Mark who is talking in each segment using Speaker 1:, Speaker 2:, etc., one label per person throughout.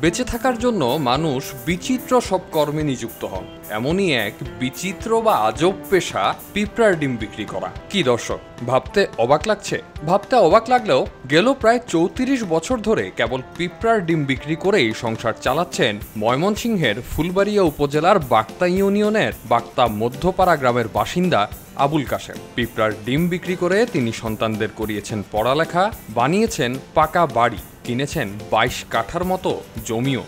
Speaker 1: বেঁচে থাকার জন্য মানুষ বিচিত্র সব কর্মে নিযুক্ত হন। এমনই এক বিচিত্র বা আজব পেশা পিঁপড়ার ডিম বিক্রি করা। কি দর্শক, ভাবতে অবাক লাগছে? ভাবতে অবাক লাগলেও গেল প্রায় ৩৪ বছর ধরে কেবল পিঁপড়ার ডিম বিক্রি করেই সংসার চালাচ্ছেন ময়মনসিংহের ফুলবাড়িয়া উপজেলার বাক্তা ইউনিয়নের বাক্তা মধ্যপাড়া গ্রামের বাসিন্দা আবুল কাশেম। পিঁপড়ার ডিম বিক্রি করে তিনি সন্তানদের করিয়েছেন পড়ালেখা, বানিয়েছেন পাকা বাড়ি, কিনেছেন ২২ কাঠার মতো জমিও।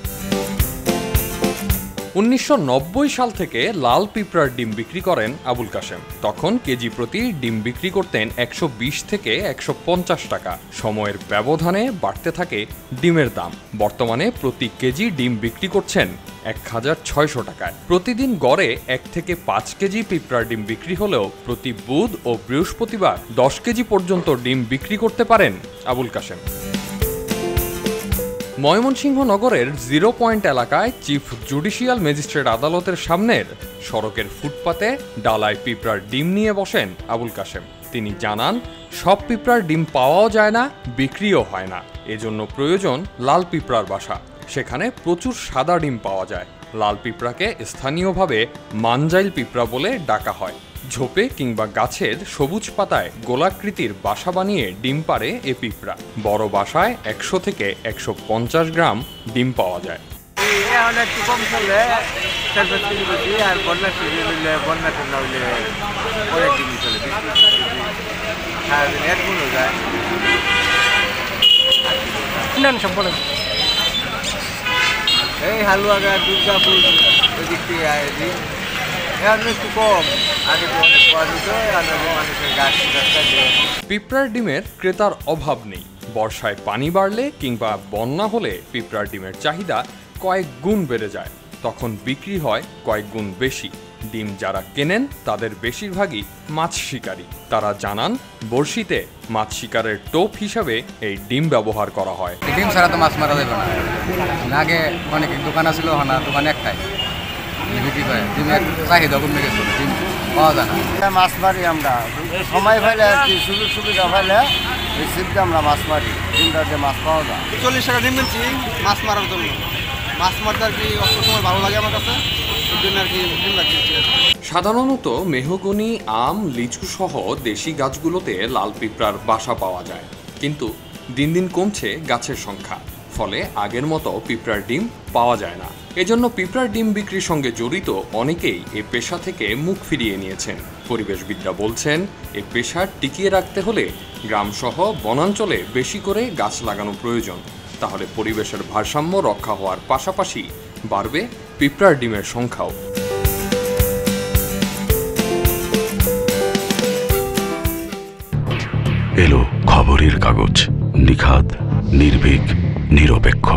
Speaker 1: ১৯৯০ সাল থেকে লাল পিঁপড়ার ডিম বিক্রি করেন আবুল কাশেম। তখন কেজি প্রতি ডিম বিক্রি করতেন ১২০ থেকে ১৫০ টাকা। সময়ের ব্যবধানে বাড়তে থাকে ডিমের দাম। বর্তমানে প্রতি কেজি ডিম বিক্রি করছেন ১৬০০ টাকায়। প্রতিদিন গড়ে ১ থেকে ৫ কেজি পিঁপড়ার ডিম বিক্রি হলেও প্রতি বুধ ও বৃহস্পতিবার ১০ কেজি পর্যন্ত ডিম বিক্রি করতে পারেন আবুল কাশেম। ময়মনসিংহ নগরের 0 পয়েন্ট এলাকায় চিফ জুডিশিয়াল ম্যাজিস্ট্রেট আদালতের সামনের সড়কের ফুটপাতে ডালায় পিঁপড়ার ডিম নিয়ে বসেন আবুল কাশেম। তিনি জানান, সব পিঁপড়ার ডিম পাওয়াও যায় না, বিক্রিও হয় না। এজন্য প্রয়োজন লাল পিঁপড়ার বাসা। সেখানে প্রচুর সাদা ডিম পাওয়া যায়। লাল পিঁপড়াকে স্থানীয়ভাবে মানজাইল পিঁপড়া বলে ডাকা হয়। ঝোপে কিংবা গাছের সবুজ পাতায় গোলাকৃতির বাসা বানিয়ে ডিম পাড়ে এ পিঁপড়া। বড় বাসায় ১০০ থেকে ১৫০ গ্রাম ডিম পাওয়া যায়।
Speaker 2: এই হালুয়াগা দুর্গাপুর ওদিক থেকে আয়োজি এখন একটু কম, আগে তো অনেক পাওয়া যেত, মানুষের গাছ
Speaker 1: পিঁপড়ার ডিমের ক্রেতার অভাব নেই। বর্ষায় পানি বাড়লে কিংবা বন্যা হলে পিঁপড়ার ডিমের চাহিদা কয়েক গুণ বেড়ে যায়। তখন বিক্রি হয় কয়েক গুণ বেশি। ডিম যারা কেনেন তাদের বেশিরভাগই মাছ শিকারী। তারা জানান, বড়শিতে মাছ শিকারের টোপ হিসাবে এই ডিম ব্যবহার করা হয়।
Speaker 3: ডিম ছাড়া তো মাছ মারা যাবে না। আগে অনেক দোকান আছিল, না দোকানে একটাই বিক্রি করে। ডিমের চাহিদা কমে গেছে, ডিম পাওয়া যায় না।
Speaker 2: মাছ মারি আমরা, সময় ফেলে আর কি, সুযোগ সুবিধা ফেলে এই শীতকে আমরা মাছ মারি। ডিমটা যে মাছ পাওয়া যায়।
Speaker 4: ৪০ টাকা ডিম কিনছি মাছ মারার জন্য। মাছ মারতে আর কি অত সময় ভালো লাগে আমার কাছে, এই জন্য আর কি ডিম লাগছে।
Speaker 1: সাধারণত মেহগনি, আম, লিচু সহ দেশি গাছগুলোতে লাল পিঁপড়ার বাসা পাওয়া যায়, কিন্তু দিন দিন কমছে গাছের সংখ্যা। ফলে আগের মতো পিঁপড়ার ডিম পাওয়া যায় না। এজন্য পিঁপড়ার ডিম বিক্রির সঙ্গে জড়িত অনেকেই এ পেশা থেকে মুখ ফিরিয়ে নিয়েছেন। পরিবেশবিদরা বলছেন, এ পেশা টিকিয়ে রাখতে হলে গ্রামসহ বনাঞ্চলে বেশি করে গাছ লাগানো প্রয়োজন। তাহলে পরিবেশের ভারসাম্য রক্ষা হওয়ার পাশাপাশি বাড়বে পিঁপড়ার ডিমের সংখ্যাও।
Speaker 5: এলো খবরের কাগজ, নিখাত, নির্ভীক, নিরপেক্ষ।